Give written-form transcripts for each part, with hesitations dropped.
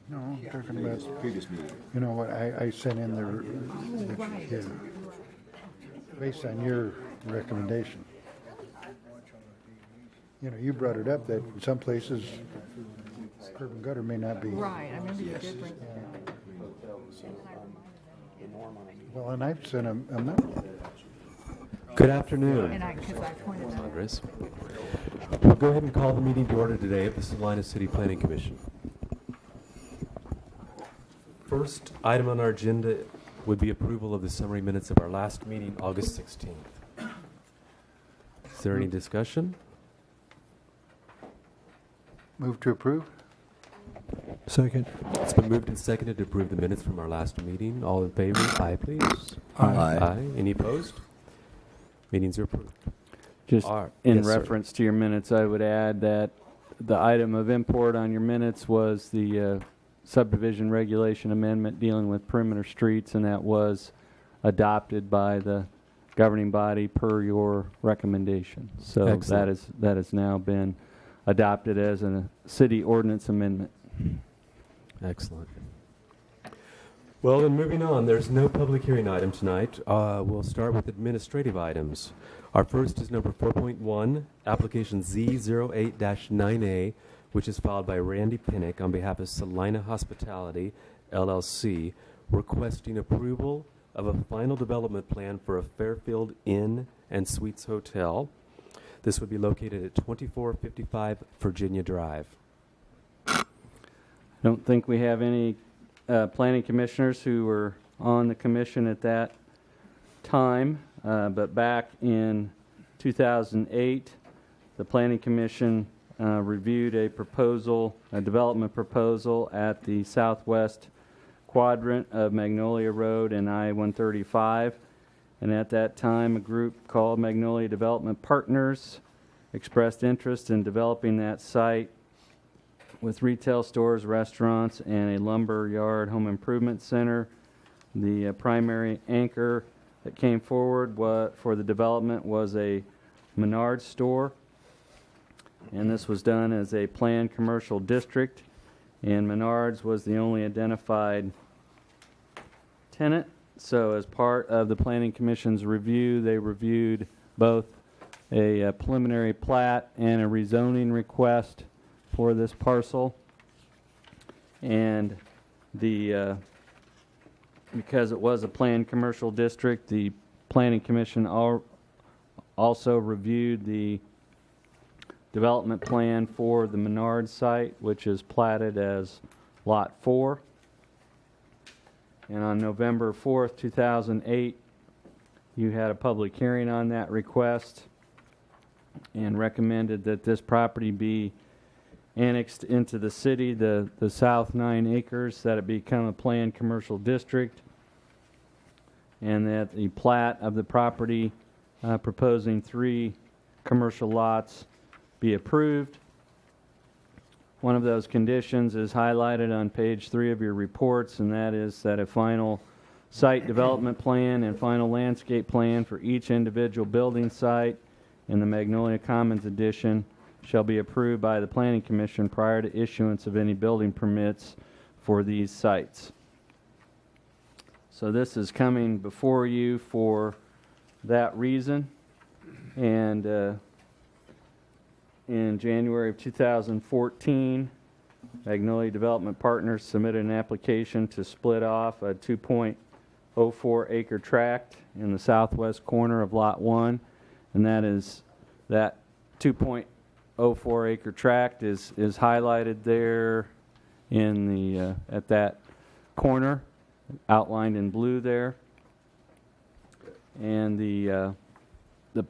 No, I'm talking about, Previous meeting. you know what, I sent in yeah, based on your recommendation. You know, you brought it up that in some places curb and gutter may not be. Right, I remember you did bring Well, and I've sent a memo. Good afternoon, because I pointed out. Congress. We'll go ahead and call the meeting to order today of the Salina City Planning Commission. First item on our agenda would be approval of the summary minutes of our last meeting, August 16th. Is there any discussion? Move to approve? Second. It's been moved and seconded to approve the minutes from our last meeting. All in favor? Aye, please. Aye. Any opposed? Meetings are approved. Just Are- in yes, sir. reference to your minutes, I would add that the item of import on your minutes was the subdivision regulation amendment dealing with perimeter streets, and that was adopted by the governing body per your recommendation. So Excellent. that has now been adopted as a city ordinance amendment. Excellent. Well, then moving on, there's no public hearing item tonight. We'll start with administrative items. Our first is number 4.1, application Z08-9A, which is filed by Randy Pinnock on behalf of Salina Hospitality, LLC, requesting approval of a final development plan for a Fairfield Inn and Suites Hotel. This would be located at 2455 Virginia Drive. I don't think we have any planning commissioners who were on the commission at that time, but back in 2008, the Planning Commission reviewed a development proposal at the southwest quadrant of Magnolia Road and I-135. And at that time, a group called Magnolia Development Partners expressed interest in developing that site with retail stores, restaurants, and a lumber yard home improvement center. The primary anchor that came forward for the development was a Menards store, and this was done as a planned commercial district, and Menards was the only identified tenant. So as part of the Planning Commission's review, they reviewed both a preliminary plat and a rezoning request for this parcel. And because it was a planned commercial district, the Planning Commission also reviewed the development plan for the Menard site, which is platted as Lot 4. And on November 4th, 2008, you had a public hearing on that request and recommended that this property be annexed into the city, the south 9 acres, that it become a planned commercial district, and that the plat of the property proposing 3 commercial lots be approved. One of those conditions is highlighted on page 3 of your reports, and that is that a final site development plan and final landscape plan for each individual building site in the Magnolia Commons addition shall be approved by the Planning Commission prior to issuance of any building permits for these sites. So this is coming before you for that reason. And in January of 2014, Magnolia Development Partners submitted an application to split off a 2.04 acre tract in the southwest corner of Lot 1, and that 2.04 acre tract is highlighted there in the at that corner, outlined in blue there. And the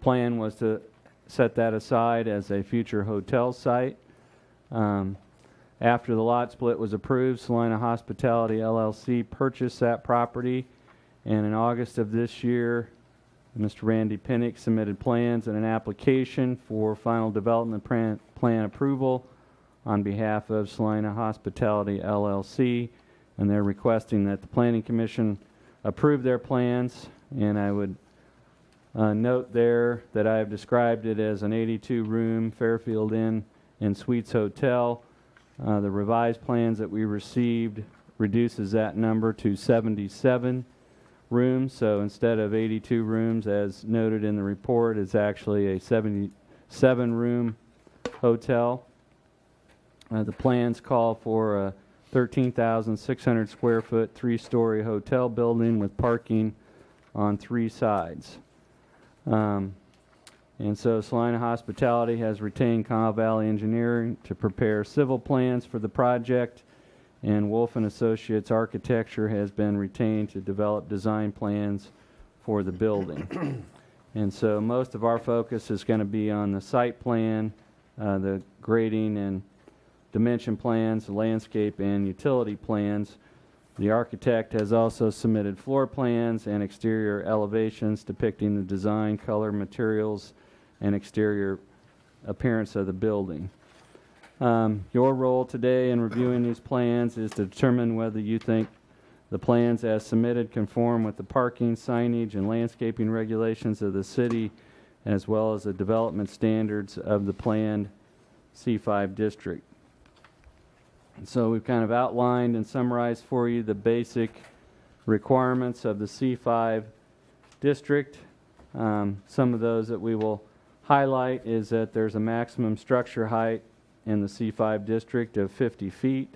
plan was to set that aside as a future hotel site. After the lot split was approved, Salina Hospitality LLC purchased that property, and in August of this year, Mr. Randy Pinnock submitted plans and an application for final development plan approval on behalf of Salina Hospitality LLC, and they're requesting that the Planning Commission approve their plans. And I would note there that I have described it as an 82-room Fairfield Inn and Suites Hotel The revised plans that we received reduces that number to 77 rooms. So instead of 82 rooms as noted in the report, it's actually a 77-room hotel. The plans call for a 13,600 square foot, 3-story hotel building with parking on 3 sides. And so Salina Hospitality has retained Connaught Valley Engineering to prepare civil plans for the project, and Wolf and Associates Architecture has been retained to develop design plans for the building. And so most of our focus is going to be on the site plan, the grading and dimension plans, the landscape and utility plans. The architect has also submitted floor plans and exterior elevations depicting the design, color, materials, and exterior appearance of the building. Your role today in reviewing these plans is to determine whether you think the plans as submitted conform with the parking, signage, and landscaping regulations of the city, as well as the development standards of the planned C5 district. So we've kind of outlined and summarized for you the basic requirements of the C5 district. Some of those that we will highlight is that there's a maximum structure height in the C5 district of 50 feet.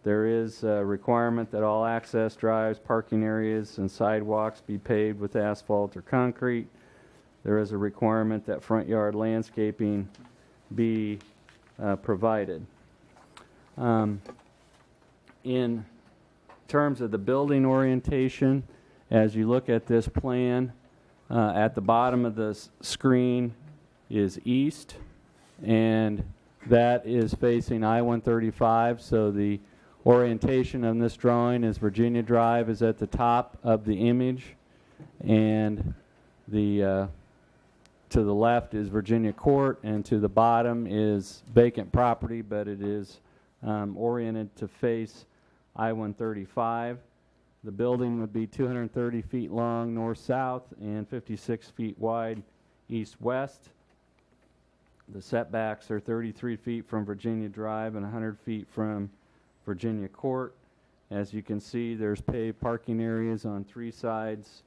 There is a requirement that all access drives, parking areas, and sidewalks be paved with asphalt or concrete. There is a requirement that front yard landscaping be provided. In terms of the building orientation, as you look at this plan, at the bottom of the screen is east, and that is facing I-135. So the orientation on this drawing is Virginia Drive is at the top of the image, and the to the left is Virginia Court, and to the bottom is vacant property, but it is oriented to face I-135. The building would be 230 feet long north-south and 56 feet wide east-west. The setbacks are 33 feet from Virginia Drive and 100 feet from Virginia Court. As you can see, there's paved parking areas on 3 sides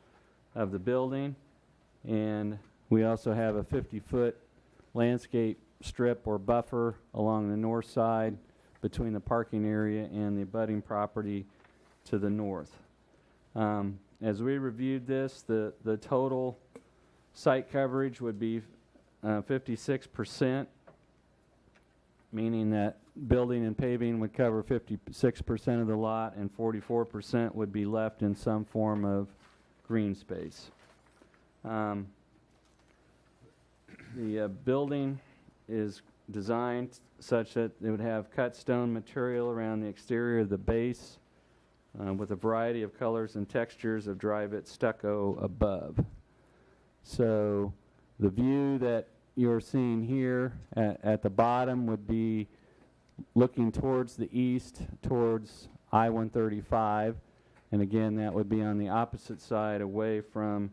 of the building, and we also have a 50-foot landscape strip or buffer along the north side between the parking area and the abutting property to the north. As we reviewed this, the total site coverage would be 56%, meaning that building and paving would cover 56% of the lot, and 44% would be left in some form of green space. The building is designed such that it would have cut stone material around the exterior of the base with a variety of colors and textures of dry-bit stucco above. So the view that you're seeing here at the bottom would be looking towards the east, towards I-135, and again that would be on the opposite side away from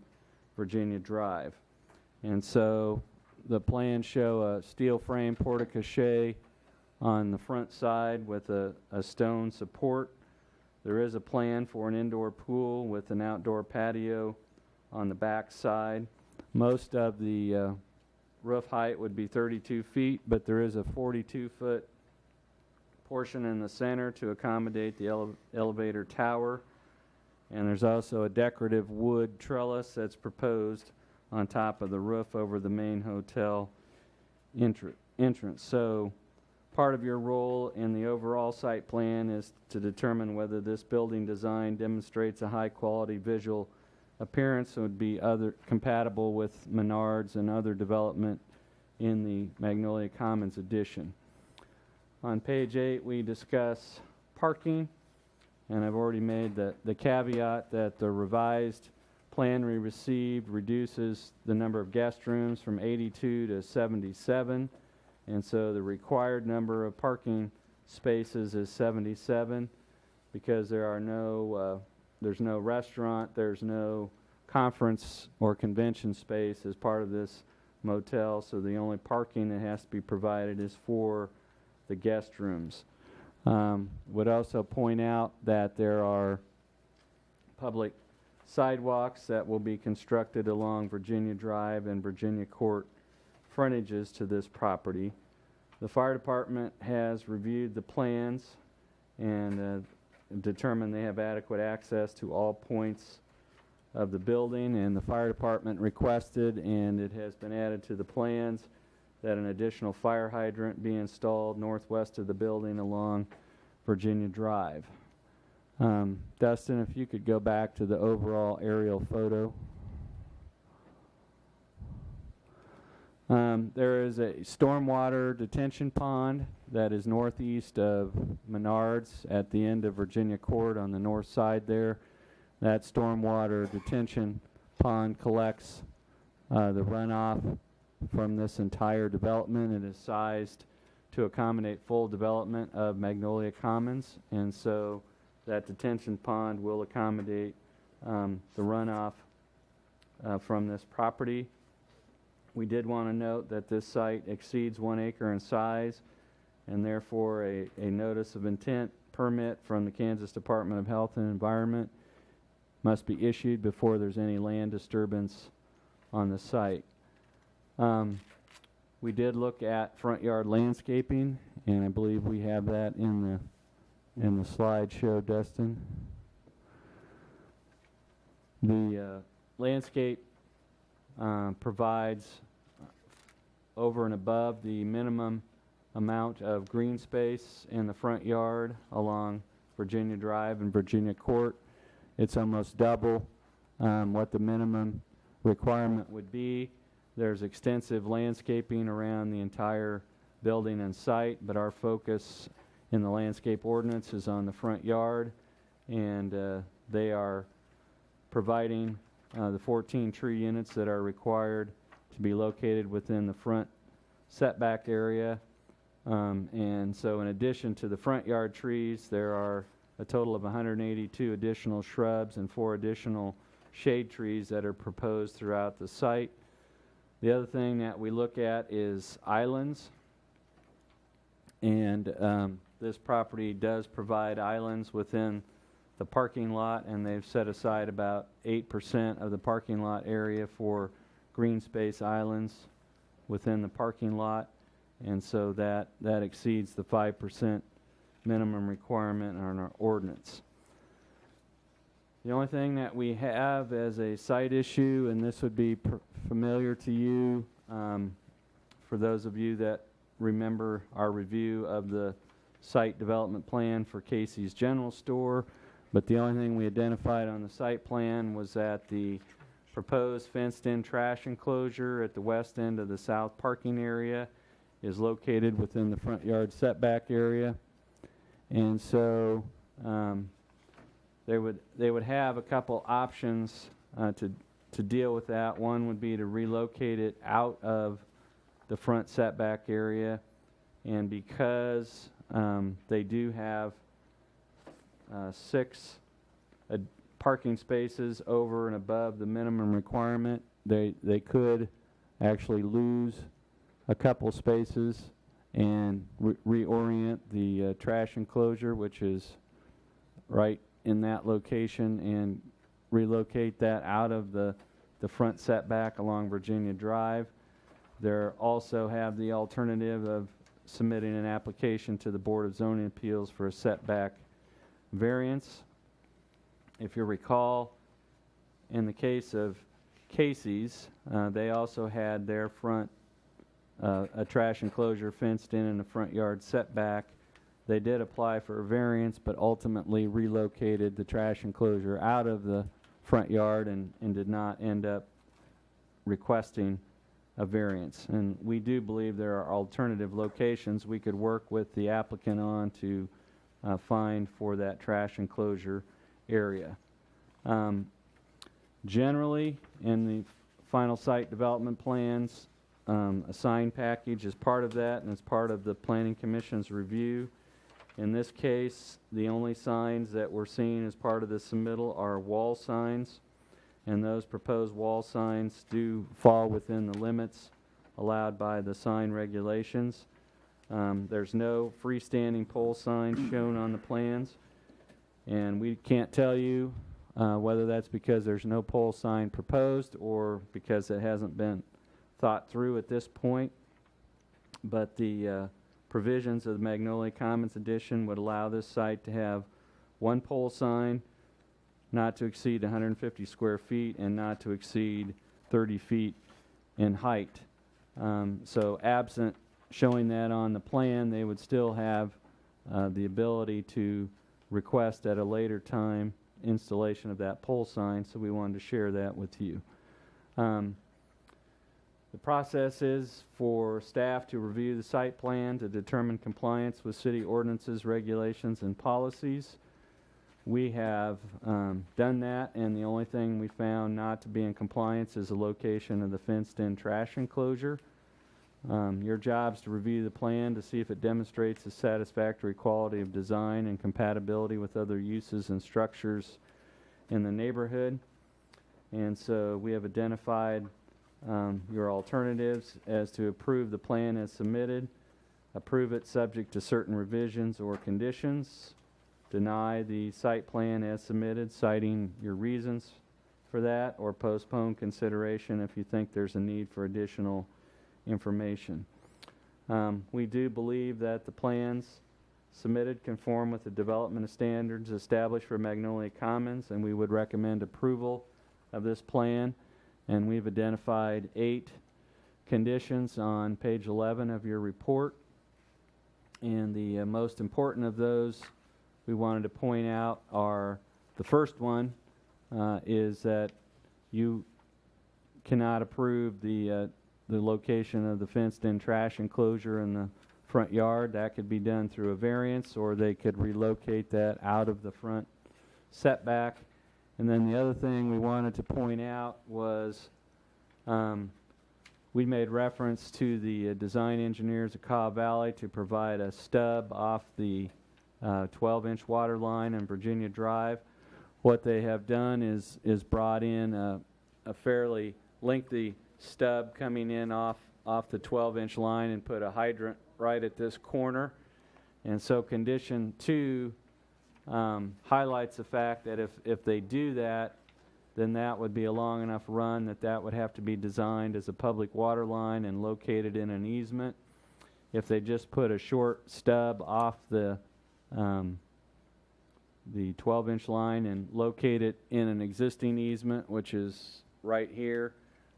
Virginia Drive. And so the plans show a steel frame porte-cochere on the front side with a stone support. There is a plan for an indoor pool with an outdoor patio on the back side. Most of the roof height would be 32 feet, but there is a 42-foot portion in the center to accommodate the elevator tower. And there's also a decorative wood trellis that's proposed on top of the roof over the main hotel entrance. So part of your role in the overall site plan is to determine whether this building design demonstrates a high quality visual appearance and would be compatible with Menards and other development in the Magnolia Commons addition. On page 8 we discuss parking, and I've already made the caveat that the revised plan we received reduces the number of guest rooms from 82 to 77, and so the required number of parking spaces is 77 because there are there's no restaurant, there's no conference or convention space as part of this motel, so the only parking that has to be provided is for the guest rooms. Would also point out that there are public sidewalks that will be constructed along Virginia Drive and Virginia Court frontages to this property. The fire department has reviewed the plans and determined they have adequate access to all points of the building, and the fire department requested, and it has been added to the plans, that an additional fire hydrant be installed northwest of the building along Virginia Drive. Dustin, if you could go back to the overall aerial photo. There is a stormwater detention pond that is northeast of Menards at the end of Virginia Court on the north side there. That stormwater detention pond collects the runoff from this entire development. It is sized to accommodate full development of Magnolia Commons, and so that detention pond will accommodate the runoff from this property. We did want to note that this site exceeds 1 acre in size, and therefore a notice of intent permit from the Kansas Department of Health and Environment must be issued before there's any land disturbance on the site. We did look at front yard landscaping, and I believe we have that in the slideshow, Dustin. The landscape provides over and above the minimum amount of green space in the front yard along Virginia Drive and Virginia Court. It's almost double what the minimum requirement would be. There's extensive landscaping around the entire building and site, but our focus in the landscape ordinance is on the front yard, and they are providing the 14 tree units that are required to be located within the front setback area. And so in addition to the front yard trees, there are a total of 182 additional shrubs and 4 additional shade trees that are proposed throughout the site. The other thing that we look at is islands, and this property does provide islands within the parking lot, and they've set aside about 8% of the parking lot area for green space islands within the parking lot, and so that exceeds the 5% minimum requirement on our ordinance. The only thing that we have as a site issue, and this would be familiar to you, for those of you that remember our review of the site development plan for Casey's General Store, but the only thing we identified on the site plan was that the proposed fenced-in trash enclosure at the west end of the south parking area is located within the front yard setback area, and so they would have a couple options to deal with that. One would be to relocate it out of the front setback area, and because they do have 6 parking spaces over and above the minimum requirement, they could actually lose a couple spaces and reorient the trash enclosure, which is right in that location, and relocate that out of the front setback along Virginia Drive. They also have the alternative of submitting an application to the Board of Zoning Appeals for a setback variance. If you recall, in the case of Casey's, they also had their front a trash enclosure fenced in the front yard setback. They did apply for a variance, but ultimately relocated the trash enclosure out of the front yard and did not end up requesting a variance. And we do believe there are alternative locations we could work with the applicant on to find for that trash enclosure area. Generally, in the final site development plans, a sign package is part of that, and it's part of the Planning Commission's review. In this case, the only signs that we're seeing as part of the submittal are wall signs, and those proposed wall signs do fall within the limits allowed by the sign regulations. There's no freestanding pole signs shown on the plans, and we can't tell you whether that's because there's no pole sign proposed or because it hasn't been thought through at this point. But the provisions of the Magnolia Commons addition would allow this site to have one pole sign, not to exceed 150 square feet, and not to exceed 30 feet in height. So absent showing that on the plan, they would still have the ability to request at a later time installation of that pole sign, so we wanted to share that with you. The process is for staff to review the site plan to determine compliance with city ordinances, regulations, and policies. We have done that, and the only thing we found not to be in compliance is the location of the fenced-in trash enclosure. Your job is to review the plan to see if it demonstrates a satisfactory quality of design and compatibility with other uses and structures in the neighborhood. And so we have identified your alternatives as to approve the plan as submitted, approve it subject to certain revisions or conditions, deny the site plan as submitted, citing your reasons for that, or postpone consideration if you think there's a need for additional information. We do believe that the plans submitted conform with the development standards established for Magnolia Commons, and we would recommend approval of this plan. And we've identified 8 conditions on page 11 of your report. And the most important of those we wanted to point out are, the first one is that you cannot approve the location of the fenced-in trash enclosure in the front yard. That could be done through a variance, or they could relocate that out of the front setback. And then the other thing we wanted to point out was we made reference to the design engineers of Cobb Valley to provide a stub off the 12-inch water line on Virginia Drive. What they have done is brought in a fairly lengthy stub coming in off the 12-inch line and put a hydrant right at this corner. And so condition 2 highlights the fact that if they do that, then that would be a long enough run that would have to be designed as a public water line and located in an easement. If they just put a short stub off the 12-inch line and locate it in an existing easement, which is right here,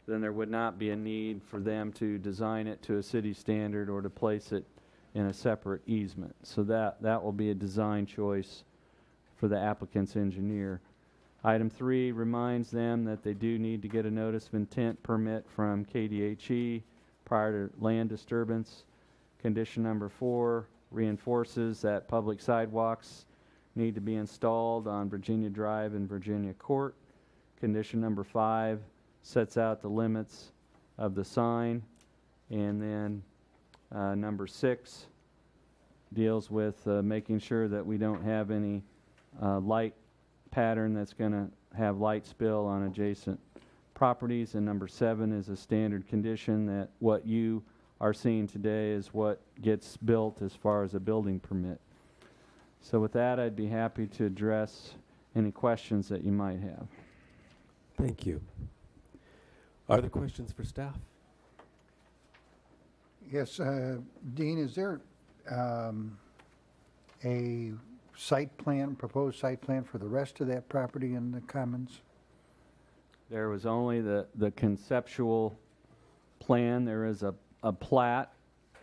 then there would not be a need for them to design it to a city standard or to place it in a separate easement. So that will be a design choice for the applicant's engineer. Item 3 reminds them that they do need to get a notice of intent permit from KDHE prior to land disturbance. Condition number 4 reinforces that public sidewalks need to be installed on Virginia Drive and Virginia Court. Condition number 5 sets out the limits of the sign. And then number 6 deals with making sure that we don't have any light pattern that's going to have light spill on adjacent properties. And number 7 is a standard condition that what you are seeing today is what gets built as far as a building permit. So with that, I'd be happy to address any questions that you might have. Thank you. Are there questions for staff? Yes, Dean, is there a site plan, proposed site plan for the rest of that property in the Commons? There was only the conceptual plan. There is a plat.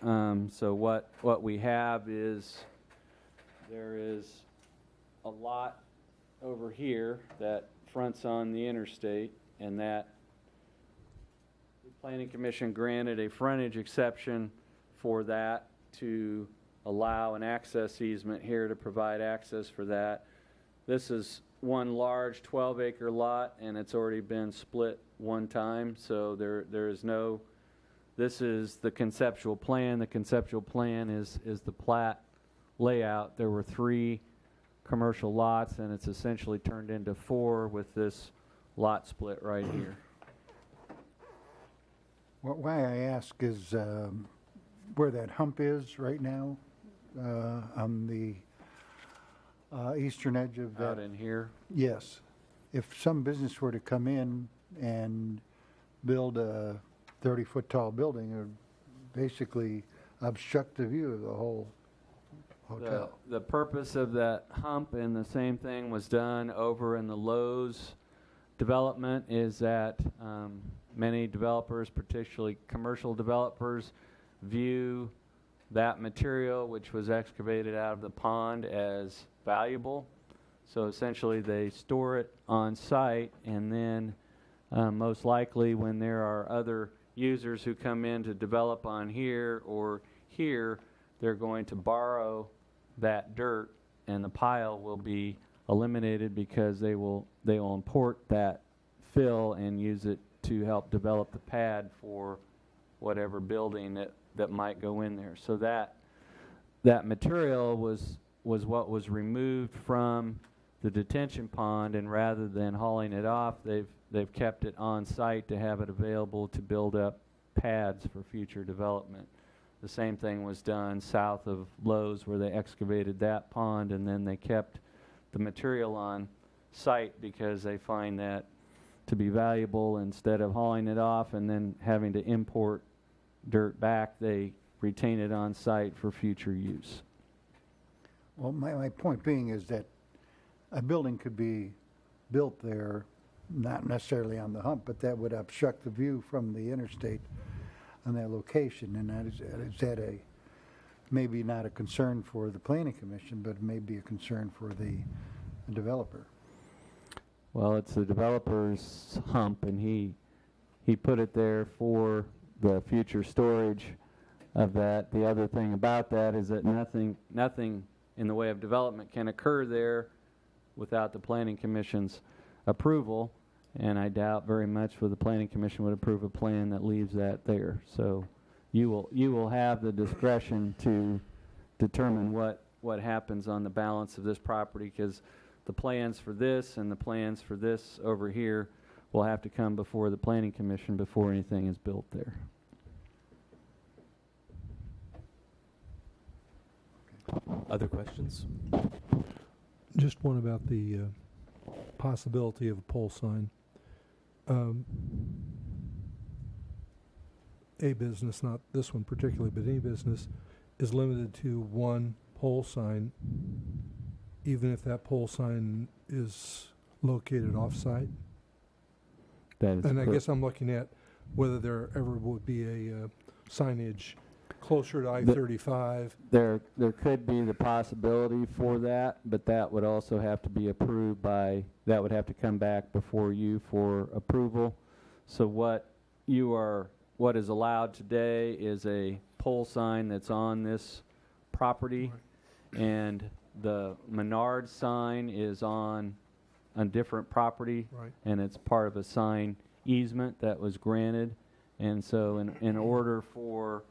So what we have is there is a lot over here that fronts on the interstate, and that the Planning Commission granted a frontage exception for that to allow an access easement here to provide access for that. This is one large 12-acre lot, and it's already been split one time, so there is no, this is the conceptual plan. The conceptual plan is the plat layout. There were 3 commercial lots, and it's essentially turned into 4 with this lot split right here. Why I ask is where that hump is right now, on the eastern edge of Out that. in here. Yes. If some business were to come in and build a 30-foot tall building, it would basically obstruct the view of the whole hotel. The purpose of that hump, and the same thing was done over in the Lowe's development, is that many developers, particularly commercial developers, view that material which was excavated out of the pond as valuable. So essentially they store it on site, and then most likely when there are other users who come in to develop on here or here, they're going to borrow that dirt, and the pile will be eliminated because they will import that fill and use it to help develop the pad for whatever building that might go in there. So that material was what was removed from the detention pond, and rather than hauling it off, they've kept it on site to have it available to build up pads for future development. The same thing was done south of Lowe's, where they excavated that pond, and then they kept the material on site because they find that to be valuable. Instead of hauling it off and then having to import dirt back, they retain it on site for future use. Well, my point being is that a building could be built there, not necessarily on the hump, but that would obstruct the view from the interstate on that location. And is that maybe not a concern for the planning commission, but maybe a concern for the developer? Well, it's the developer's hump, and he put it there for the future storage of that. The other thing about that is that nothing in the way of development can occur there without the planning commission's approval, and I doubt very much whether the planning commission would approve a plan that leaves that there. So you will have the discretion to determine what happens on the balance of this property, because the plans for this and the plans for this over here will have to come before the planning commission before anything is built there. Other questions? Just one about the possibility of a pole sign. A business, not this one particularly, but any business is limited to one pole sign, even if that pole sign is located off-site. That is And I correct. guess I'm looking at whether there ever would be a signage closer to I-35. There could be the possibility for that, but that would also have to be approved that would have to come back before you for approval. So what is allowed today is a pole sign that's on this property, and the Menard sign is on a different property, Right. and it's part of a sign easement that was granted. And so in order for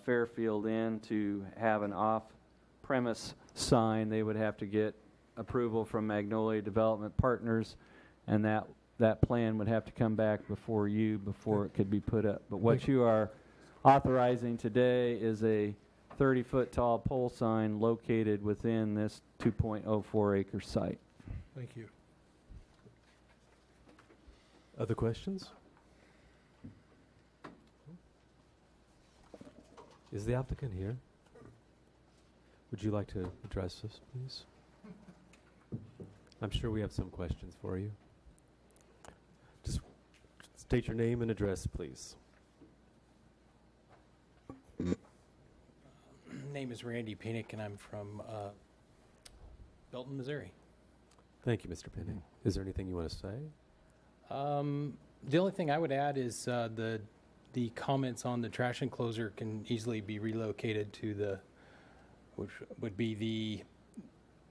Fairfield Inn to have an off-premise sign, they would have to get approval from Magnolia Development Partners, and that plan would have to come back before you before it could be put up. But what you are authorizing today is a 30-foot tall pole sign located within this 2.04 acre site. Thank you. Other questions? Is the applicant here? Would you like to address this, please? I'm sure we have some questions for you. Just state your name and address, please. Name is Randy Penick, and I'm from Belton, Missouri. Thank you, Mr. Penning. Is there anything you want to say? The only thing I would add is the comments on the trash enclosure can easily be relocated to which would be the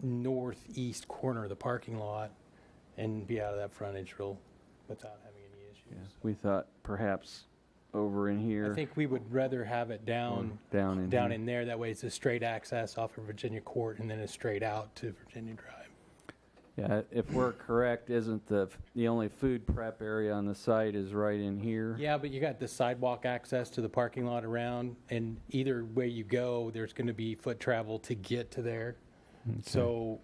northeast corner of the parking lot, and be out of that frontage without having any issues. We thought perhaps over in here. I think we would rather have it down down in here. in there. That way it's a straight access off of Virginia Court and then a straight out to Virginia Drive. Yeah, if we're correct, isn't the only food prep area on the site is right in here? Yeah, but you got the sidewalk access to the parking lot around, and either way you go, there's going to be foot travel to get to there. So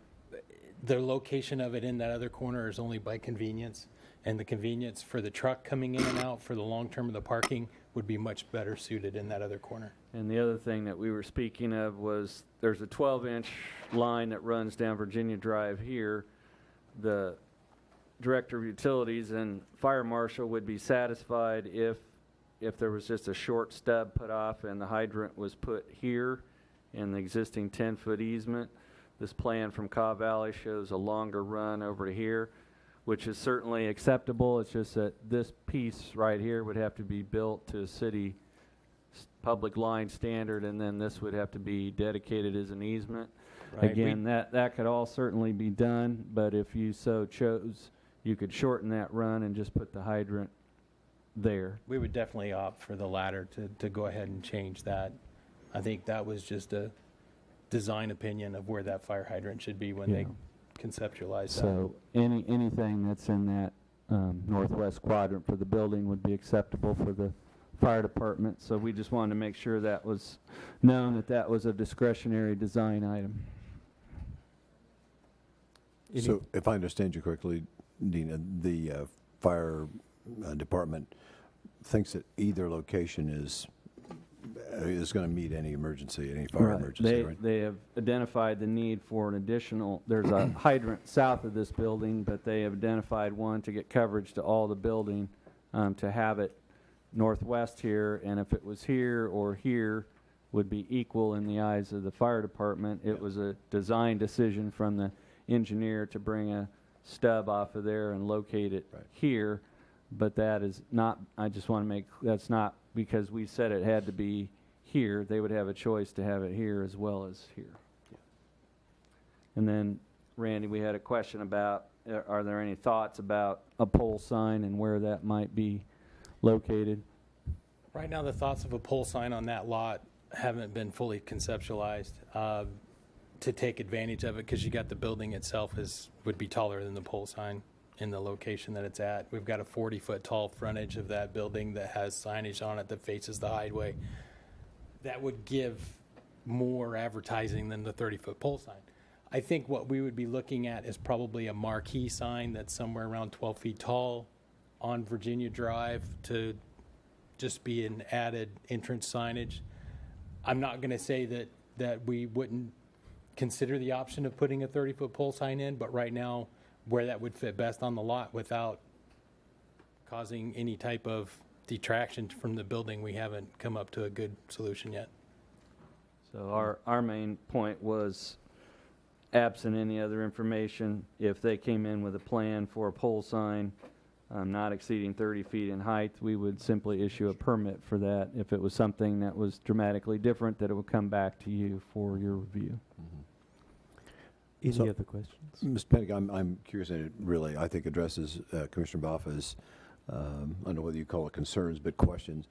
the location of it in that other corner is only by convenience, and the convenience for the truck coming in and out for the long term of the parking would be much better suited in that other corner. And the other thing that we were speaking of was there's a 12-inch line that runs down Virginia Drive here. The Director of Utilities and Fire Marshal would be satisfied if there was just a short stub put off and the hydrant was put here in the existing 10-foot easement. This plan from Caw Valley shows a longer run over to here, which is certainly acceptable. It's just that this piece right here would have to be built to a city public line standard, and then this would have to be dedicated as an easement. Right. Again, that could all certainly be done, but if you so chose, you could shorten that run and just put the hydrant there. We would definitely opt for the latter to go ahead and change that. I think that was just a design opinion of where that fire hydrant should be when they conceptualized that. So anything that's in that northwest quadrant for the building would be acceptable for the fire department. So we just wanted to make sure that was known, that was a discretionary design item. So if I understand you correctly, Dina, the fire department thinks that either location is going to meet any emergency, any fire emergency, right? They have identified the need for an additional, there's a hydrant south of this building, but they have identified one to get coverage to all the building, to have it northwest here, and if it was here or here, would be equal in the eyes of the fire department. It was a design decision from the engineer to bring a stub off of there and locate it here, but that is not, I just want to make, that's not because we said it had to be here. They would have a choice to have it here as well as here. And then, Randy, we had a question about, are there any thoughts about a pole sign and where that might be located? Right now, the thoughts of a pole sign on that lot haven't been fully conceptualized to take advantage of it, because you got the building itself would be taller than the pole sign in the location that it's at. We've got a 40-foot tall frontage of that building that has signage on it that faces the highway. That would give more advertising than the 30-foot pole sign. I think what we would be looking at is probably a marquee sign that's somewhere around 12 feet tall on Virginia Drive to just be an added entrance signage. I'm not going to say that we wouldn't consider the option of putting a 30-foot pole sign in, but right now, where that would fit best on the lot without causing any type of detraction from the building, we haven't come up to a good solution yet. So our main point was, absent any other information, if they came in with a plan for a pole sign not exceeding 30 feet in height, we would simply issue a permit for that. If it was something that was dramatically different, that it would come back to you for your review. Any So- other questions? Mr. Pennick, I'm curious, and it really, I think, addresses Commissioner Baffa's, I don't know whether you call it concerns, but questions.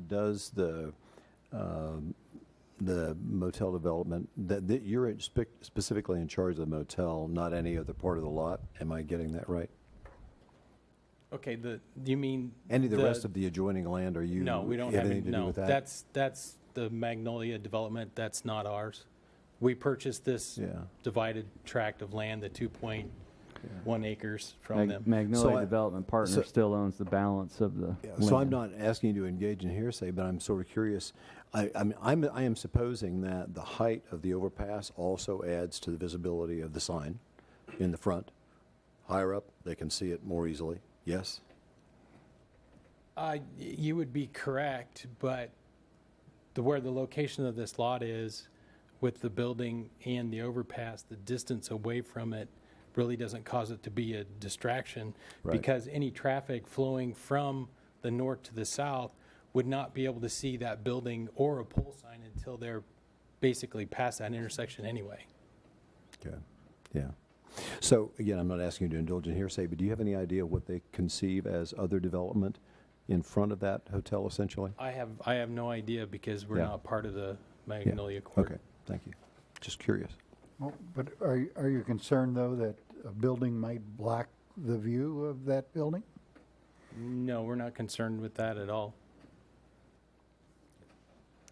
Does the motel development, that you're specifically in charge of the motel, not any other part of the lot? Am I getting that right? Okay, you mean Any of the rest of the adjoining land, are you? No, we don't have any. anything to do No, with that? that's the Magnolia development. That's not ours. We purchased this Yeah. divided tract of land, the 2.1 acres from them. Magnolia So Development Partner still owns the balance of the Yeah, land. so I'm not asking you to engage in hearsay, but I'm sort of curious. I am supposing that the height of the overpass also adds to the visibility of the sign in the front. Higher up, they can see it more easily. Yes? You would be correct, but where the location of this lot is with the building and the overpass, the distance away from it really doesn't cause it to be a distraction, Right. because any traffic flowing from the north to the south would not be able to see that building or a pole sign until they're basically past that intersection anyway. Okay. Yeah. So, again, I'm not asking you to indulge in hearsay, but do you have any idea what they conceive as other development in front of that hotel, essentially? I have no idea, because we're Yeah. not part of the Magnolia Court. Okay, thank you. Just curious. Well, but are you concerned, though, that a building might block the view of that building? No, we're not concerned with that at all.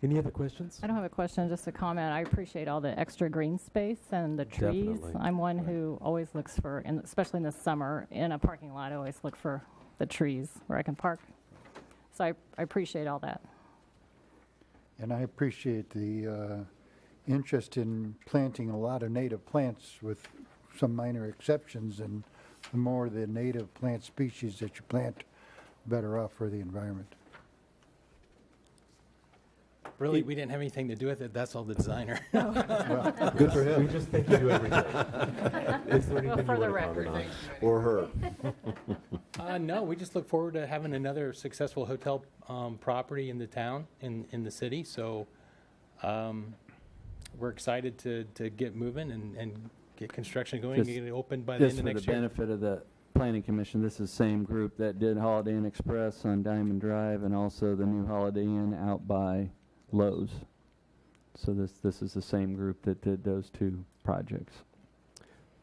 Any other questions? I don't have a question, just a comment. I appreciate all the extra green space and the trees. Definitely. I'm one who always looks for, and especially in the summer, in a parking lot, I always look for the trees where I can park. So I appreciate all that. And I appreciate the interest in planting a lot of native plants with some minor exceptions, and the more the native plant species that you plant, better off for the environment. Really, we didn't have anything to do with it. That's all the designer. Good for We him, just think you do everything. Is there anything for you the want to record. comment on? or her. No, we just look forward to having another successful hotel property in the town, in the city. So we're excited to get moving and get construction going and Just- get it open by the end Just of for the next year. benefit of the planning commission, this is the same group that did Holiday Inn Express on Diamond Drive and also the new Holiday Inn out by Lowe's. So this is the same group that did those two projects.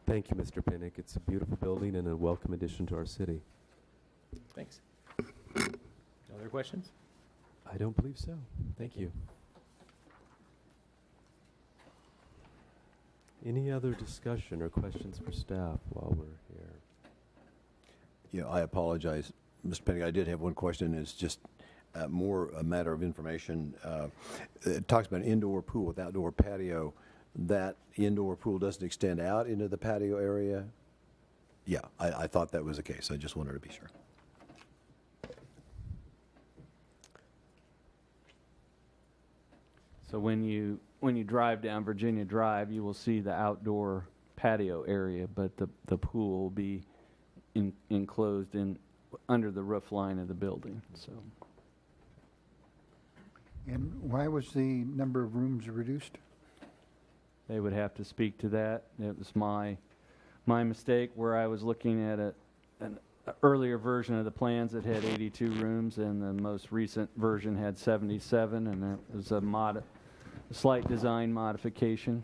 Thank you, Mr. Pinnick. It's a beautiful building and a welcome addition to our city. Thanks. No other questions? I don't believe so. Thank you. Any other discussion or questions for staff while we're here? Yeah, I apologize, Mr. Penning. I did have one question. It's just more a matter of information. It talks about an indoor pool with outdoor patio. That indoor pool doesn't extend out into the patio area? Yeah, I thought that was the case. I just wanted to be sure. So when you drive down Virginia Drive, you will see the outdoor patio area, but the pool will be enclosed under the roof line of the building. So And why was the number of rooms reduced? they would have to speak to that. It was my mistake where I was looking at an earlier version of the plans that had 82 rooms, and the most recent version had 77, and that was a slight design modification.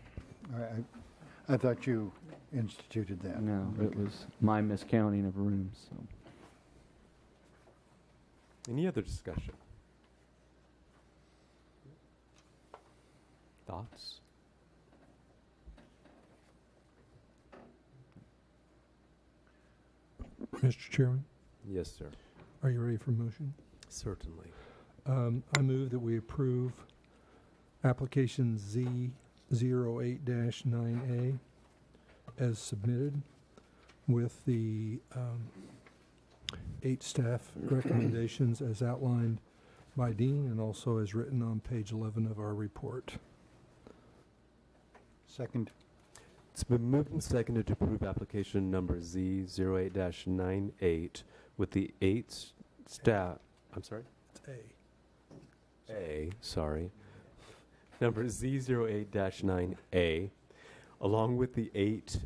I thought you instituted that. No, it was my miscounting of rooms. So. Any other discussion? Thoughts? Mr. Chairman, Yes, sir. are you ready for motion? Certainly. I move that we approve application Z08-9A as submitted with the 8 staff recommendations as outlined by Dean and also as written on page 11 of our report. Second. It's been moved and seconded to approve application number Z08-98 with the 8 staff, I'm sorry? A. Sorry. Number Z08-9A, along with the 8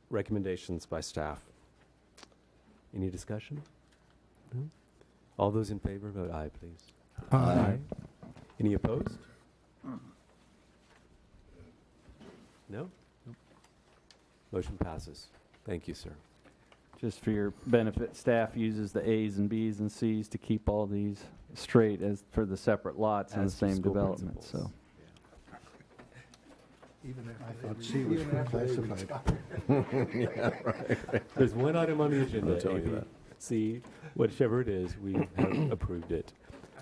recommendations by staff. Any discussion? No? All those in favor, vote aye, please. Aye. Any opposed? No? Motion passes. Thank you, sir. Just for your benefit, staff uses the A's and B's and C's to keep all these straight as for the separate lots in the As for same school development. principals. So I thought C was classified. There's one item on the agenda, I'll tell you A, B, that. C, whichever it is, we have approved it.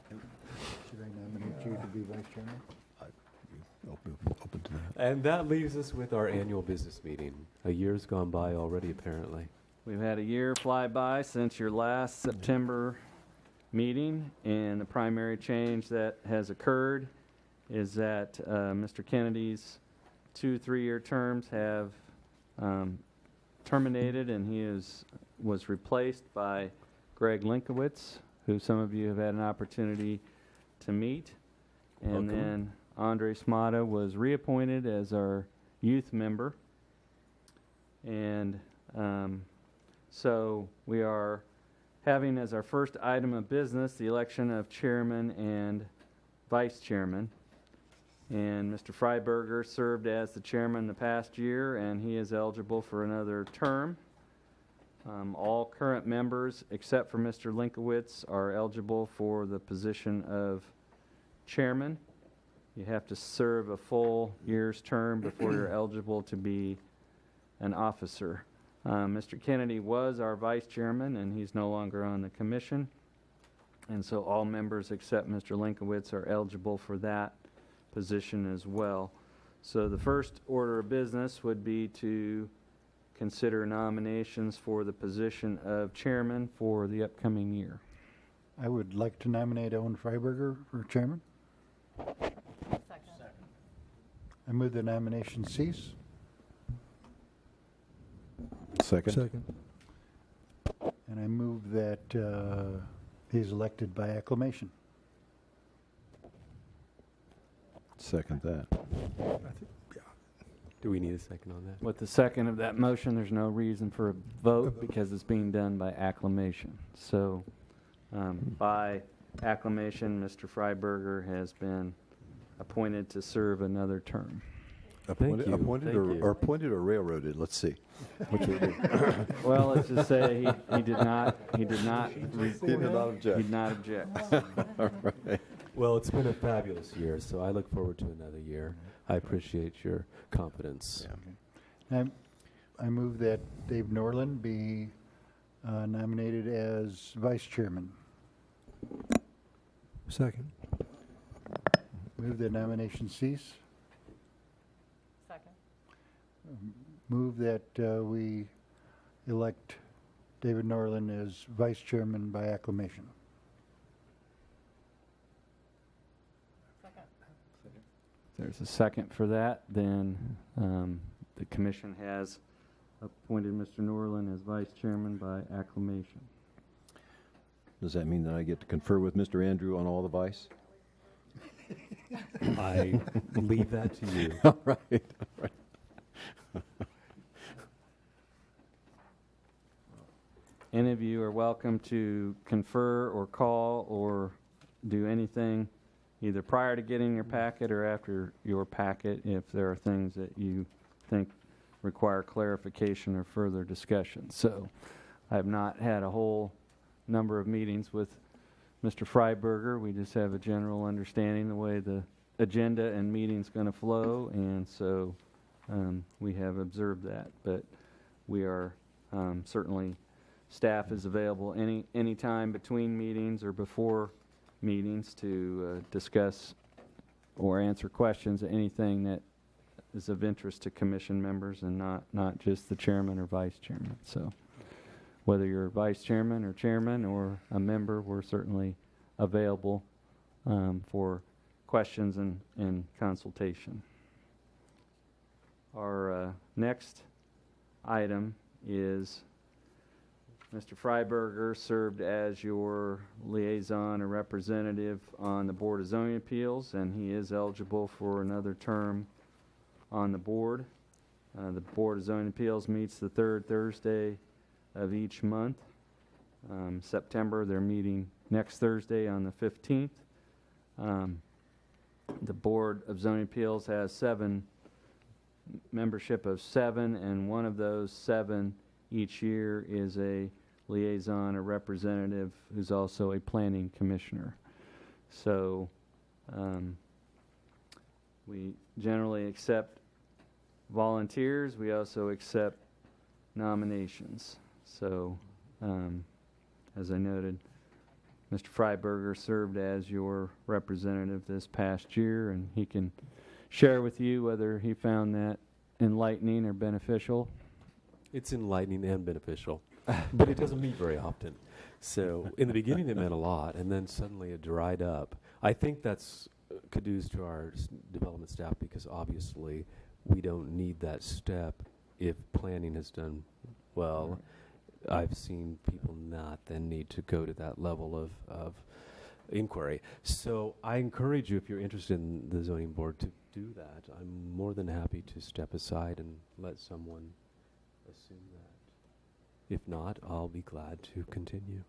Should I nominate you to be vice chairman? Open to that. And that leaves us with our annual business meeting. A year's gone by already, apparently. we've had a year fly by since your last September meeting, and the primary change that has occurred is that Mr. Kennedy's 2 3-year terms have terminated, and he was replaced by Greg Linkowitz, who some of you have had an opportunity to meet. And Welcome. then Andre Smata was reappointed as our youth member. And so we are having as our first item of business the election of chairman and vice chairman. And Mr. Freiberger served as the chairman the past year, and he is eligible for another term. All current members, except for Mr. Linkowitz, are eligible for the position of chairman. You have to serve a full year's term before you're eligible to be an officer. Mr. Kennedy was our vice chairman, and he's no longer on the commission. And so all members except Mr. Linkowitz are eligible for that position as well. So the first order of business would be to consider nominations for the position of chairman for the upcoming year. I would like to nominate Owen Freiberger for chairman. I move the nomination cease. Second. Second. And I move that he's elected by acclamation. Second that. Do we need a second on that? With the second of that motion, there's no reason for a vote because it's being done by acclamation. So by acclamation, Mr. Freiberger has been appointed to serve another term. Appointed, you. appointed Thank or, you. or appointed or railroaded? Let's see. Which would it be? Well, let's just say he did not object. object. All right. Well, it's been a fabulous year, so I look forward to another year. I appreciate your confidence. I move that Dave Norland be nominated as vice chairman. Second. Move the nomination cease. Second. Move that we elect David Norland as vice chairman by acclamation. There's a second for that. Then the commission has appointed Mr. Norland as vice chairman by acclamation. Does that mean that I get to confer with Mr. Andrew on all the vice? I leave that to you. All right. All right. Any of you are welcome to confer or call or do anything either prior to getting your packet or after your packet if there are things that you think require clarification or further discussion. So I have not had a whole number of meetings with Mr. Freiberger. We just have a general understanding the way the agenda and meeting's going to flow, and so we have observed that. But we are certainly, staff is available any time between meetings or before meetings to discuss or answer questions, anything that is of interest to commission members and not just the chairman or vice chairman. So whether you're vice chairman or a member, we're certainly available for questions and consultation. Our next item is Mr. Freiberger served as your liaison or representative on the Board of Zoning Appeals, and he is eligible for another term on the board. The Board of Zoning Appeals meets the third Thursday of each month. September, they're meeting next Thursday on the 15th. The Board of Zoning Appeals has membership of 7, and one of those 7 each year is a liaison or representative who's also a planning commissioner. So we generally accept volunteers. We also accept nominations. So as I noted, Mr. Freiberger served as your representative this past year, and he can share with you whether he found that enlightening or beneficial. It's enlightening and beneficial, but it doesn't meet very often. So in the beginning it meant a lot, and then suddenly it dried up. I think that's kudos to our development staff, because obviously we don't need that step if planning has done well. I've seen people not then need to go to that level of inquiry. So I encourage you, if you're interested in the zoning board, to do that. I'm more than happy to step aside and let someone assume that. If not, I'll be glad to continue.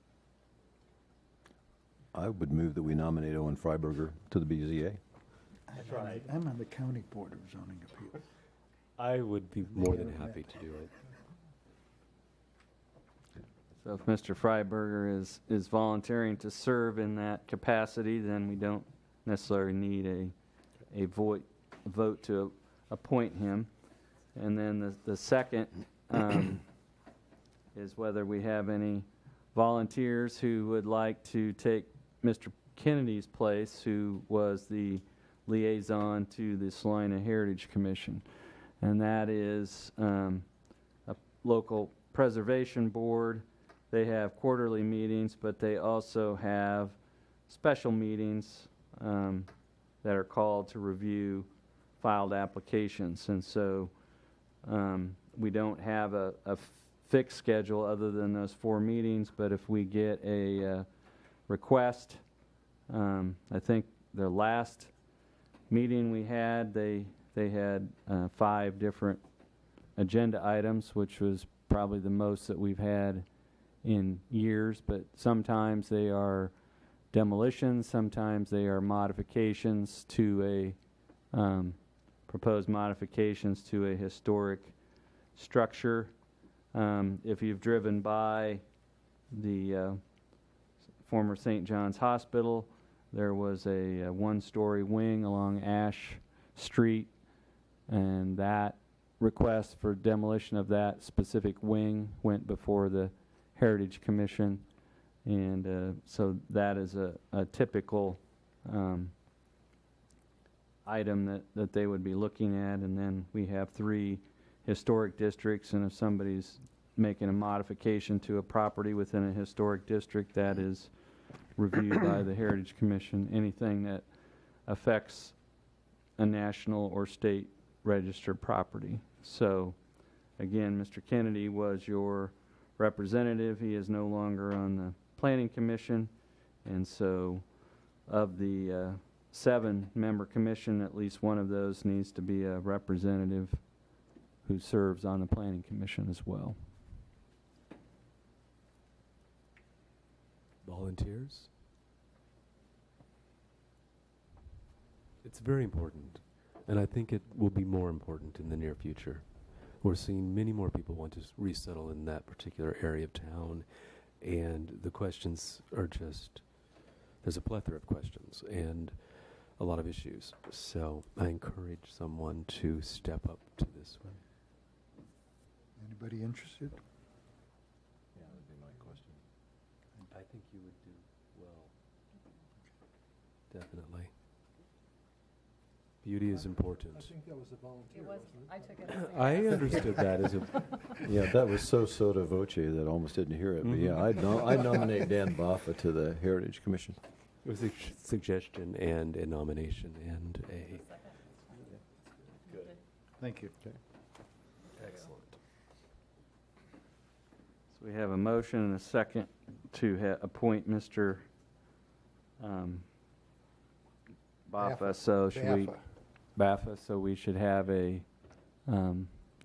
I would move that we nominate Owen Freiberger to the BZA. I'm on the County Board of Zoning Appeals. I would be more than happy to do it. So if Mr. Freiberger is volunteering to serve in that capacity, then we don't necessarily need a vote to appoint him. And then the second is whether we have any volunteers who would like to take Mr. Kennedy's place, who was the liaison to the Salina Heritage Commission. And that is a local preservation board. They have quarterly meetings, but they also have special meetings that are called to review filed applications. And so we don't have a fixed schedule other than those 4 meetings, but if we get a request, I think the last meeting we had, they had 5 different agenda items, which was probably the most that we've had in years, but sometimes they are demolitions, sometimes they are modifications to a proposed modifications to a historic structure. If you've driven by the former St. John's Hospital, there was a 1-story wing along Ash Street, and that request for demolition of that specific wing went before the Heritage Commission, and so that is a typical item that they would be looking at. And then we have 3 historic districts, and if somebody's making a modification to a property within a historic district, that is reviewed by the Heritage Commission. Anything that affects a national or state registered property. So again, Mr. Kennedy was your representative. He is no longer on the Planning Commission, and so of the 7-member commission, at least one of those needs to be a representative who serves on the Planning Commission as well. Volunteers? It's very important, and I think it will be more important in the near future. We're seeing many more people want to resettle in that particular area of town, and the questions are just, there's a plethora of questions and a lot of issues. So I encourage someone to step up to this one. Anybody interested? Yeah, that would be my question. I think you would do well. Definitely. Beauty is important. I think that was a volunteer, It was, wasn't I took it as a I understood that as a, Yeah, that was so sotto voce that I almost didn't hear it. But yeah, I nominate Dan Boffa to the Heritage Commission. it was a suggestion and a nomination and a. Thank you. Excellent. So we have a motion and a second to appoint Mr. Baffa. So should we? Baffa. So we should have a.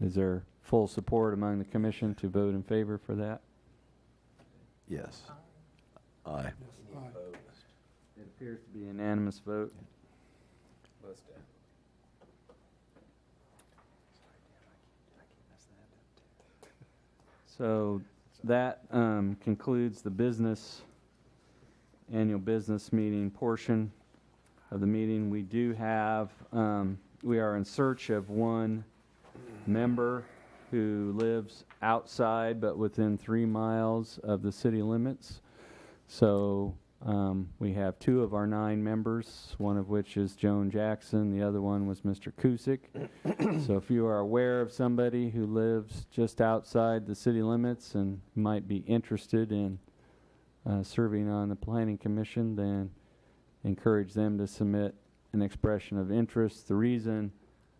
Is there full support among the commission to vote in favor for that? Yes. Aye. it? It appears to be a unanimous vote. So that concludes the annual business meeting portion of the meeting. We do have, we are in search of one member who lives outside but within 3 miles of the city limits. So we have 2 of our 9 members, one of which is Joan Jackson. The other one was Mr. Kusick. So if you are aware of somebody who lives just outside the city limits and might be interested in serving on the Planning Commission, then encourage them to submit an expression of interest. The reason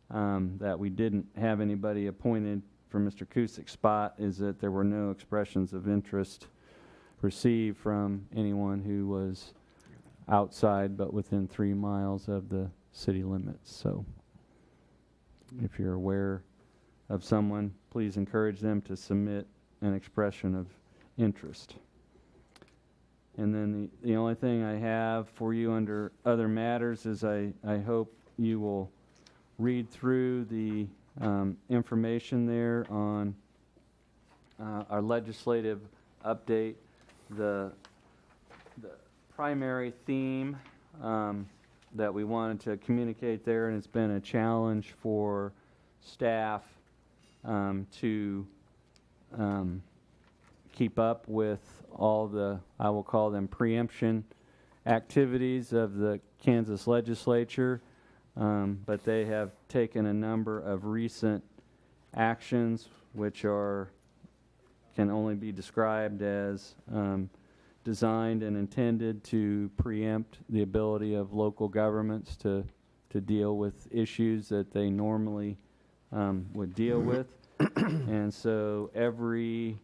that we didn't have anybody appointed for Mr. Kusick's spot is that there were no expressions of interest received from anyone who was outside but within 3 miles of the city limits. So if you're aware of someone, please encourage them to submit an expression of interest. And then the only thing I have for you under other matters is I hope you will read through the information there on our legislative update. The primary theme that we wanted to communicate there, and it's been a challenge for staff to keep up with all the, I will call them, preemption activities of the Kansas legislature, but they have taken a number of recent actions which can only be described as designed and intended to preempt the ability of local governments to deal with issues that they normally would deal with. And so every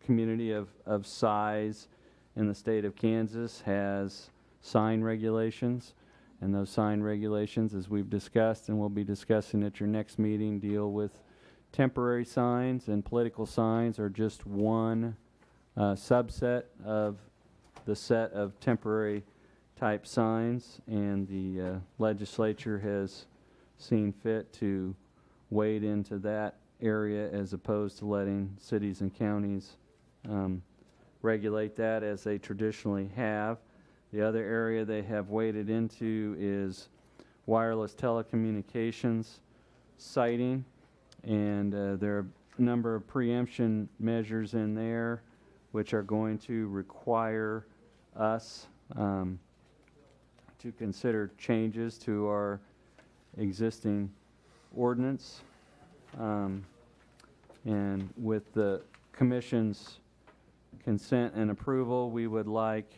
community of size in the state of Kansas has sign regulations, and those sign regulations, as we've discussed and we'll be discussing at your next meeting, deal with temporary signs, and political signs are just one subset of the set of temporary type signs, and the legislature has seen fit to wade into that area as opposed to letting cities and counties regulate that as they traditionally have. The other area they have waded into is wireless telecommunications siting, and there are a number of preemption measures in there which are going to require us to consider changes to our existing ordinance. And with the Commission's consent and approval, we would like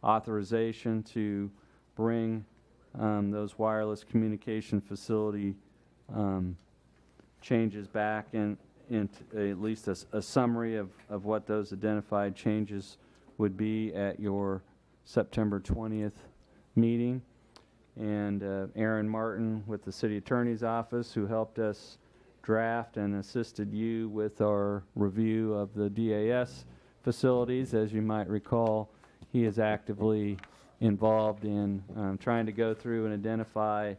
authorization to bring those wireless communication facility changes back into at least a summary of what those identified changes would be at your September 20th meeting. And Aaron Martin with the City Attorney's Office, who helped us draft and assisted you with our review of the DAS facilities. As you might recall, he is actively involved in trying to go through and identify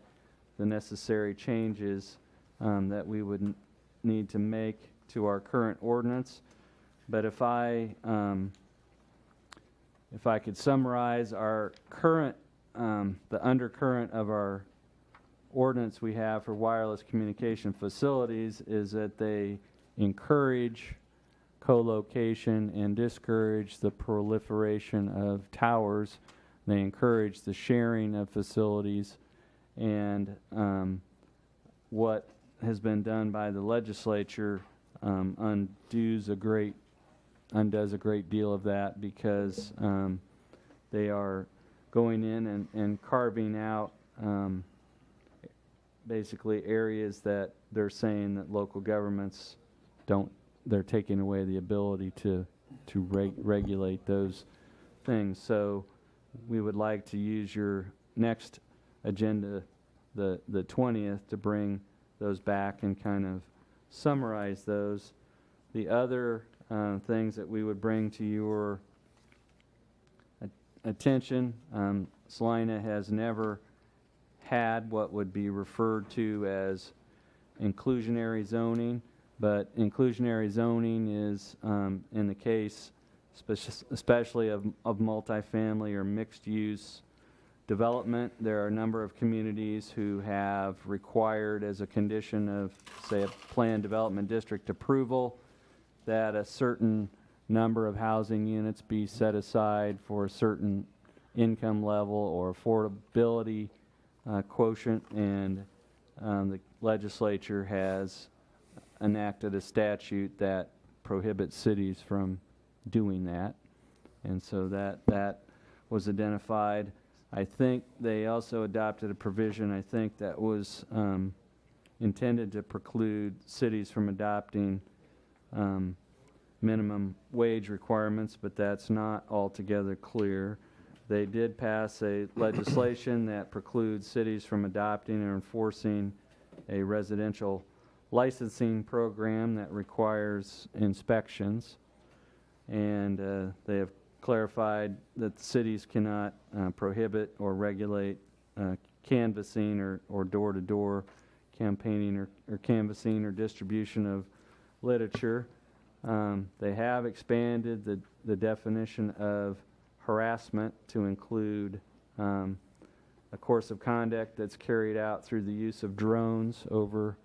the necessary changes that we would need to make to our current ordinance. But if I could summarize our current, the undercurrent of our ordinance we have for wireless communication facilities is that they encourage co-location and discourage the proliferation of towers. They encourage the sharing of facilities, and what has been done by the legislature undoes a great deal of that, because they are going in and carving out basically areas that they're saying that local governments they're taking away the ability to regulate those things. So we would like to use your next agenda, the 20th, to bring those back and kind of summarize those. The other things that we would bring to your attention, Salina has never had what would be referred to as inclusionary zoning, but inclusionary zoning is, in the case especially of multifamily or mixed-use development, there are a number of communities who have required as a condition of, say, a planned development district approval that a certain number of housing units be set aside for a certain income level or affordability quotient, and the legislature has enacted a statute that prohibits cities from doing that, and so that was identified. I think they also adopted a provision, I think, that was intended to preclude cities from adopting minimum wage requirements, but that's not altogether clear. They did pass a legislation that precludes cities from adopting or enforcing a residential licensing program that requires inspections, and they have clarified that the cities cannot prohibit or regulate canvassing or door-to-door campaigning or canvassing or distribution of literature. They have expanded the definition of harassment to include a course of conduct that's carried out through the use of drones over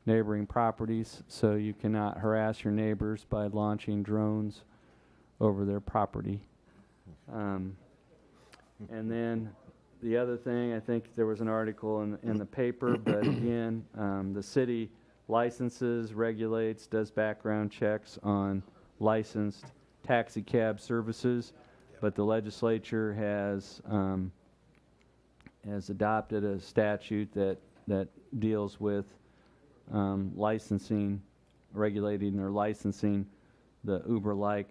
neighboring properties. So you cannot harass your neighbors by launching drones over their property. And then the other thing, I think there was an article in the paper, but again, the city licenses, regulates, does background checks on licensed taxi cab services, but the legislature has adopted a statute that deals with licensing, regulating or licensing the Uber-like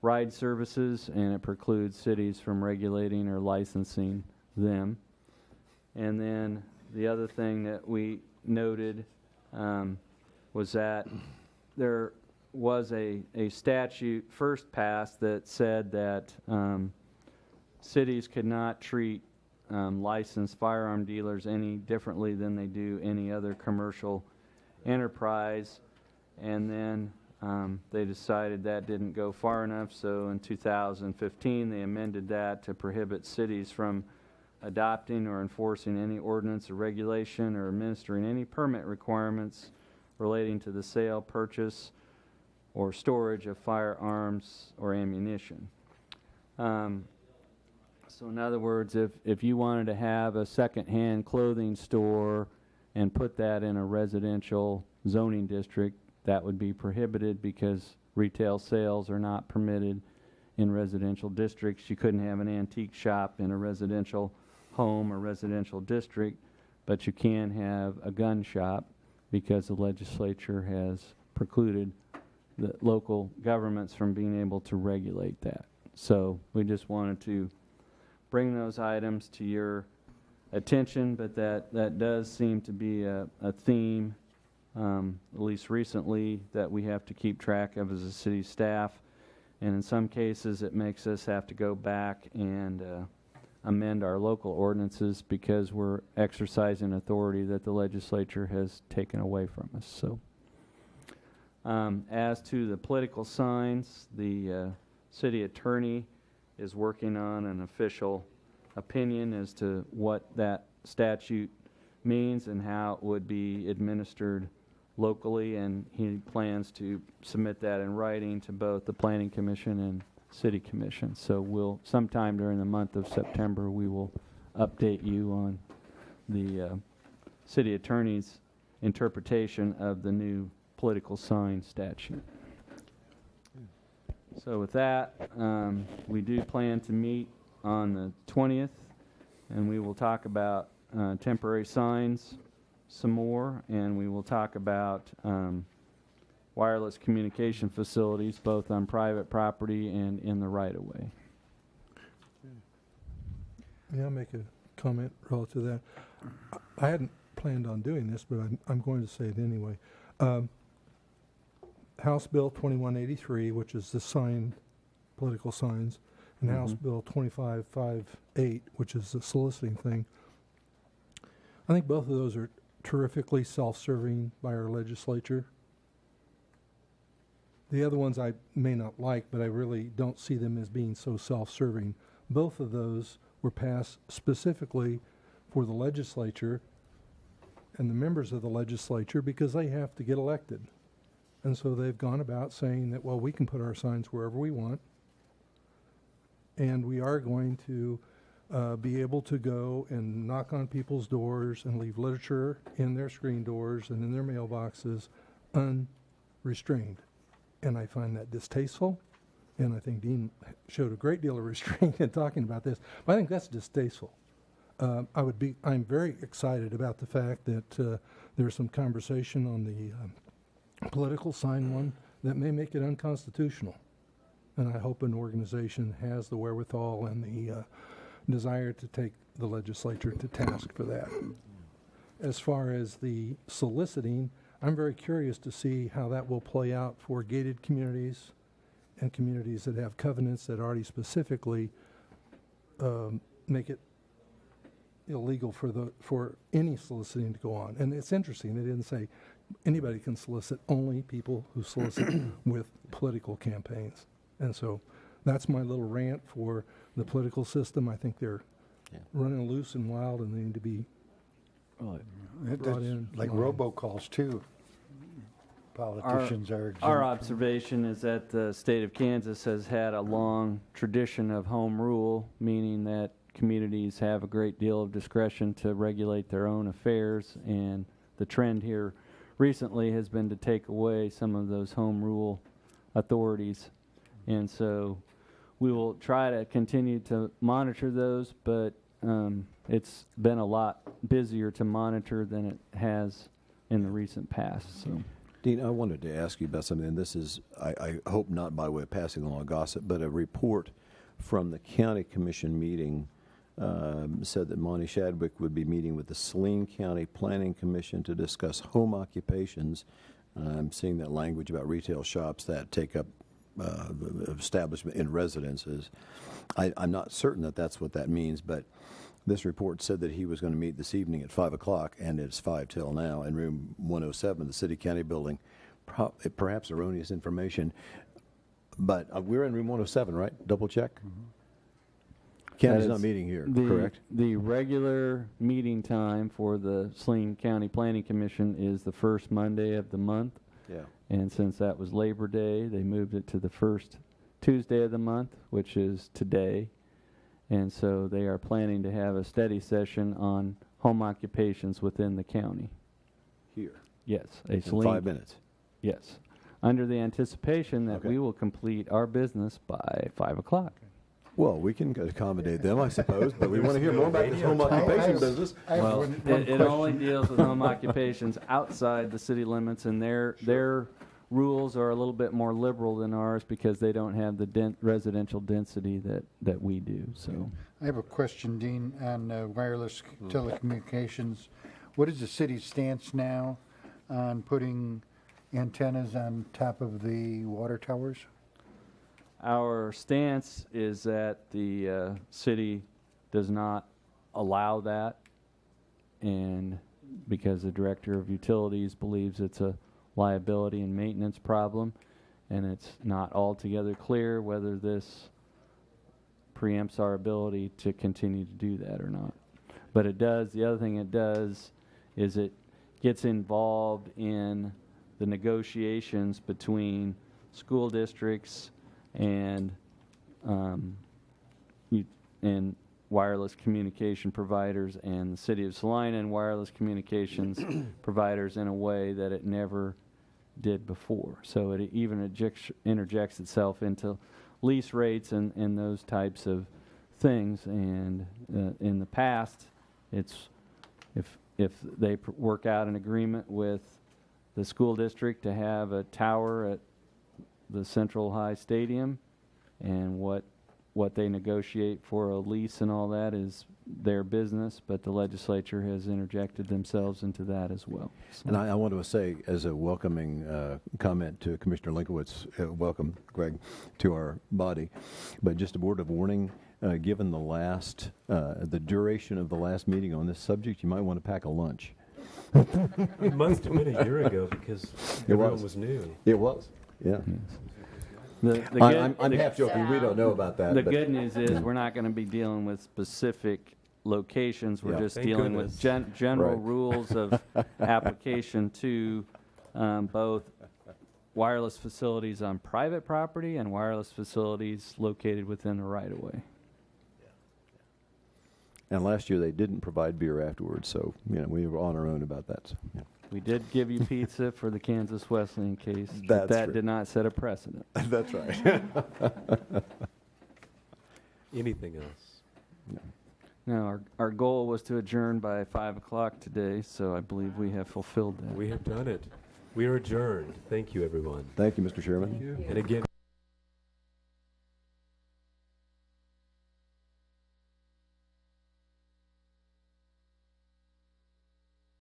ride services, and it precludes cities from regulating or licensing them. And then the other thing that we noted was that there was a statute first passed that said that cities could not treat licensed firearm dealers any differently than they do any other commercial enterprise. And then they decided that didn't go far enough, so in 2015 they amended that to prohibit cities from adopting or enforcing any ordinance or regulation or administering any permit requirements relating to the sale, purchase, or storage of firearms or ammunition. So in other words, if you wanted to have a secondhand clothing store and put that in a residential zoning district, that would be prohibited because retail sales are not permitted in residential districts. You couldn't have an antique shop in a residential home or residential district, but you can have a gun shop because the legislature has precluded the local governments from being able to regulate that. So we just wanted to bring those items to your attention, but that does seem to be a theme, at least recently, that we have to keep track of as a city staff. And in some cases, it makes us have to go back and amend our local ordinances because we're exercising authority that the legislature has taken away from us. So, as to the political signs, the city attorney is working on an official opinion as to what that statute means and how it would be administered locally, and he plans to submit that in writing to both the Planning Commission and City Commission. So we'll, sometime during the month of September, we will update you on the city attorney's interpretation of the new political sign statute. So with that, we do plan to meet on the 20th, and we will talk about temporary signs some more, and we will talk about wireless communication facilities, both on private property and in the right-of-way. May I make a comment relative to that? I hadn't planned on doing this, but I'm going to say it anyway. House Bill 2183, which is the sign, political signs, and House Bill 2558, which is the soliciting thing. I think both of those are terrifically self-serving by our legislature. The other ones I may not like, but I really don't see them as being so self-serving. Both of those were passed specifically for the legislature and the members of the legislature because they have to get elected. And so they've gone about saying that, well, we can put our signs wherever we want, and we are going to be able to go and knock on people's doors and leave literature in their screen doors and in their mailboxes unrestrained. And I find that distasteful, and I think Dean showed a great deal of restraint in talking about this, but I think that's distasteful. I'm very excited about the fact that there's some conversation on the political sign one that may make it unconstitutional. And I hope an organization has the wherewithal and the desire to take the legislature to task for that. As far as the soliciting, I'm very curious to see how that will play out for gated communities and communities that have covenants that already specifically make it illegal for any soliciting to go on. And it's interesting, they didn't say anybody can solicit, only people who solicit with political campaigns. And so that's my little rant for the political system. I think they're running loose and wild, and they need to be brought in. Like line. robocalls too. Politicians are exempt. Our observation is that the state of Kansas has had a long tradition of home rule, meaning that communities have a great deal of discretion to regulate their own affairs, and the trend here recently has been to take away some of those home rule authorities. And so we will try to continue to monitor those, but it's been a lot busier to monitor than it has in the recent past. So. Dean, I wanted to ask you about something, and this is, I hope not by way of passing along gossip, but a report from the county commission meeting said that Monty Shadwick would be meeting with the Salina County Planning Commission to discuss home occupations. I'm seeing that language about retail shops that take up establishment in residences. I'm not certain that that's what that means, but this report said that he was going to meet this evening at 5 o'clock, and it's 5 till now, in room 107, the City County Building. Perhaps erroneous information, but we're in room 107, right? Double check. County's not meeting here, correct? The regular meeting time for the Salina County Planning Commission is the first Monday of the month. Yeah. And since that was Labor Day, they moved it to the first Tuesday of the month, which is today. And so they are planning to have a study session on home occupations within the county. Here. Yes. In 5 minutes. Yes. Under the anticipation that Okay. we will complete our business by 5 o'clock. Well, we can accommodate them, I suppose, but we want to hear more about this home occupation business. I have Well, one it only question. deals with home occupations outside the city limits, and their rules are a little bit more liberal than ours because they don't have the residential density that we do. So, I have a question, Dean, on wireless telecommunications. What is the city's stance now on putting antennas on top of the water towers? our stance is that the city does not allow that, and because the director of utilities believes it's a liability and maintenance problem, and it's not altogether clear whether this preempts our ability to continue to do that or not. But it does, the other thing it does is it gets involved in the negotiations between school districts and wireless communication providers and the city of Salina and wireless communications providers in a way that it never did before. So it even interjects itself into lease rates and those types of things. And in the past, it's if they work out an agreement with the school district to have a tower at the Central High Stadium, and what they negotiate for a lease and all that is their business, but the legislature has interjected themselves into that as well. So. And I want to say, as a welcoming comment to Commissioner Linkowitz, welcome, Greg, to our body. But just a word of warning, given the duration of the last meeting on this subject, you might want to pack a lunch. It must have been a year ago because everyone was new. It was, yeah. Yes. I'm half joking. We don't know about that. The but good news is we're not going to be dealing with specific locations. We're Yeah. just Thank dealing goodness. with general Right. rules of application to both wireless facilities on private property and wireless facilities located within the right-of-way. And last year they didn't provide beer afterwards, so we were on our own about that. So, yeah. We did give you pizza for the Kansas Wesleyan case, but That's that true. did not set a precedent. That's right. Anything else? No, our goal was to adjourn by 5 o'clock today, so I believe we have fulfilled that. We have done it. We are adjourned. Thank you, everyone. Thank you, Mr. Chairman. And again,